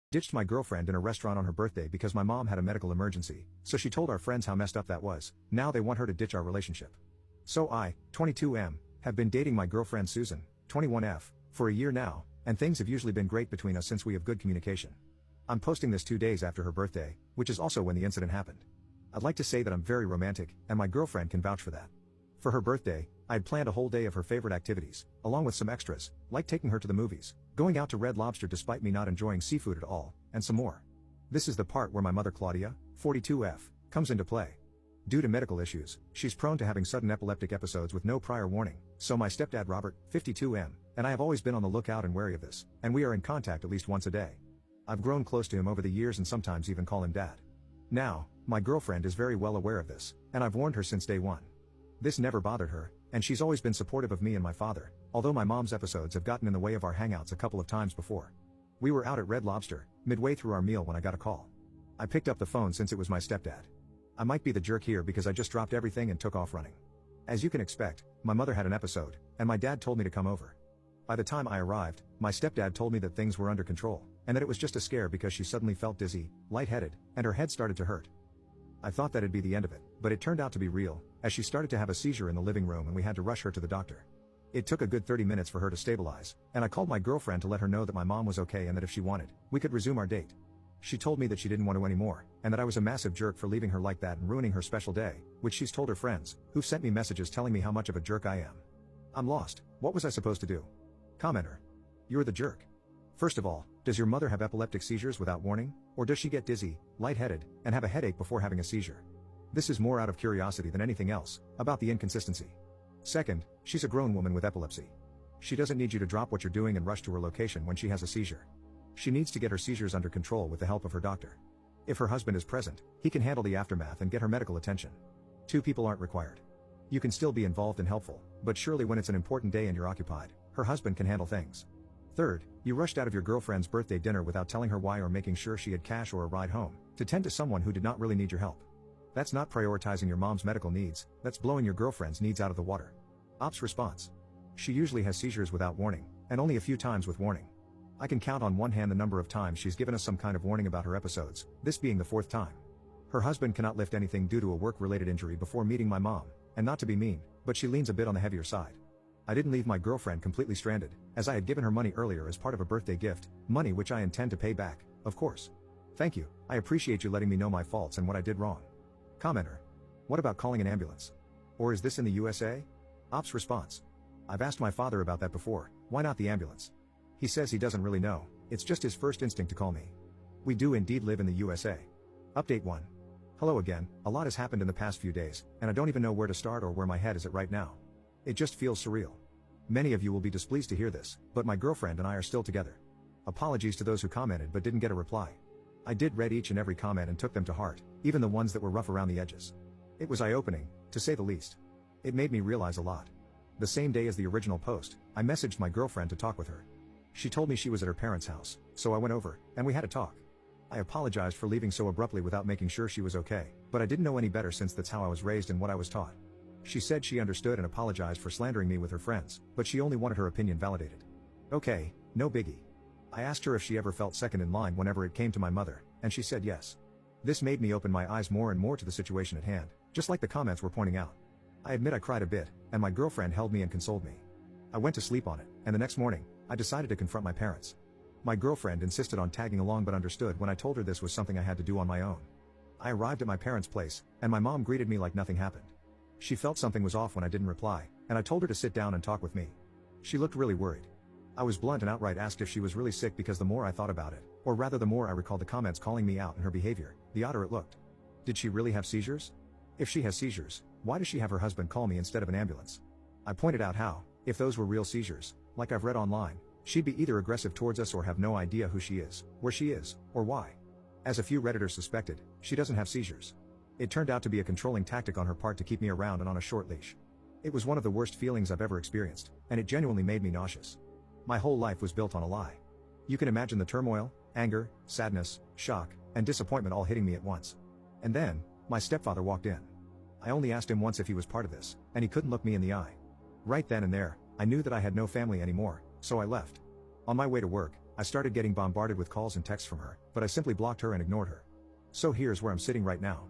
Ditched my girlfriend in a restaurant on her birthday because my mom had a medical emergency, so she told our friends how messed up that was. Now they want her to ditch our relationship. So I, 22M, have been dating my girlfriend Susan, 21F, for a year now, and things have usually been great between us since we have good communication. I'm posting this 2 days after her birthday, which is also when the incident happened. I'd like to say that I'm very romantic, and my girlfriend can vouch for that. For her birthday, I had planned a whole day of her favorite activities, along with some extras, like taking her to the movies, going out to Red Lobster despite me not enjoying seafood at all, and some more. This is the part where my mother Claudia, 42F, comes into play. Due to medical issues, she's prone to having sudden epileptic episodes with no prior warning, so my stepdad Robert, 52M, and I have always been on the lookout and wary of this, and we are in contact at least once a day. I've grown close to him over the years and sometimes even call him dad. Now, my girlfriend is very well aware of this, and I've warned her since day one. This never bothered her, and she's always been supportive of me and my father, although my mom's episodes have gotten in the way of our hangouts a couple of times before. We were out at Red Lobster, midway through our meal when I got a call. I picked up the phone since it was my stepdad. I might be the jerk here because I just dropped everything and took off running. As you can expect, my mother had an episode, and my dad told me to come over. By the time I arrived, my stepdad told me that things were under control, and that it was just a scare because she suddenly felt dizzy, lightheaded, and her head started to hurt. I thought that'd be the end of it, but it turned out to be real, as she started to have a seizure in the living room and we had to rush her to the doctor. It took a good 30 minutes for her to stabilize, and I called my girlfriend to let her know that my mom was okay and that if she wanted, we could resume our date. She told me that she didn't want to anymore, and that I was a massive jerk for leaving her like that and ruining her special day, which she's told her friends, who've sent me messages telling me how much of a jerk I am. I'm lost. What was I supposed to do? Commenter. You're the jerk. First of all, does your mother have epileptic seizures without warning, or does she get dizzy, lightheaded, and have a headache before having a seizure? This is more out of curiosity than anything else, about the inconsistency. Second, she's a grown woman with epilepsy. She doesn't need you to drop what you're doing and rush to her location when she has a seizure. She needs to get her seizures under control with the help of her doctor. If her husband is present, he can handle the aftermath and get her medical attention. 2 people aren't required. You can still be involved and helpful, but surely when it's an important day and you're occupied, her husband can handle things. Third, you rushed out of your girlfriend's birthday dinner without telling her why or making sure she had cash or a ride home, to tend to someone who did not really need your help. That's not prioritizing your mom's medical needs, that's blowing your girlfriend's needs out of the water. Ops response. She usually has seizures without warning, and only a few times with warning. I can count on one hand the number of times she's given us some kind of warning about her episodes, this being the 4th time. Her husband cannot lift anything due to a work-related injury before meeting my mom, and not to be mean, but she leans a bit on the heavier side. I didn't leave my girlfriend completely stranded, as I had given her money earlier as part of a birthday gift, money which I intend to pay back, of course. Thank you, I appreciate you letting me know my faults and what I did wrong. Commenter. What about calling an ambulance? Or is this in the USA? Ops response. I've asked my father about that before, why not the ambulance? He says he doesn't really know, it's just his first instinct to call me. We do indeed live in the USA. Update 1. Hello again, a lot has happened in the past few days, and I don't even know where to start or where my head is at right now. It just feels surreal. Many of you will be displeased to hear this, but my girlfriend and I are still together. Apologies to those who commented but didn't get a reply. I did read each and every comment and took them to heart, even the ones that were rough around the edges. It was eye-opening, to say the least. It made me realize a lot. The same day as the original post, I messaged my girlfriend to talk with her. She told me she was at her parents' house, so I went over, and we had a talk. I apologized for leaving so abruptly without making sure she was okay, but I didn't know any better since that's how I was raised and what I was taught. She said she understood and apologized for slandering me with her friends, but she only wanted her opinion validated. Okay, no biggie. I asked her if she ever felt second in line whenever it came to my mother, and she said yes. This made me open my eyes more and more to the situation at hand, just like the comments were pointing out. I admit I cried a bit, and my girlfriend held me and consoled me. I went to sleep on it, and the next morning, I decided to confront my parents. My girlfriend insisted on tagging along but understood when I told her this was something I had to do on my own. I arrived at my parents' place, and my mom greeted me like nothing happened. She felt something was off when I didn't reply, and I told her to sit down and talk with me. She looked really worried. I was blunt and outright asked if she was really sick because the more I thought about it, or rather the more I recalled the comments calling me out and her behavior, the odder it looked. Did she really have seizures? If she has seizures, why does she have her husband call me instead of an ambulance? I pointed out how, if those were real seizures, like I've read online, she'd be either aggressive towards us or have no idea who she is, where she is, or why. As a few Redditors suspected, she doesn't have seizures. It turned out to be a controlling tactic on her part to keep me around and on a short leash. It was one of the worst feelings I've ever experienced, and it genuinely made me nauseous. My whole life was built on a lie. You can imagine the turmoil, anger, sadness, shock, and disappointment all hitting me at once. And then, my stepfather walked in. I only asked him once if he was part of this, and he couldn't look me in the eye. Right then and there, I knew that I had no family anymore, so I left. On my way to work, I started getting bombarded with calls and texts from her, but I simply blocked her and ignored her. So here's where I'm sitting right now.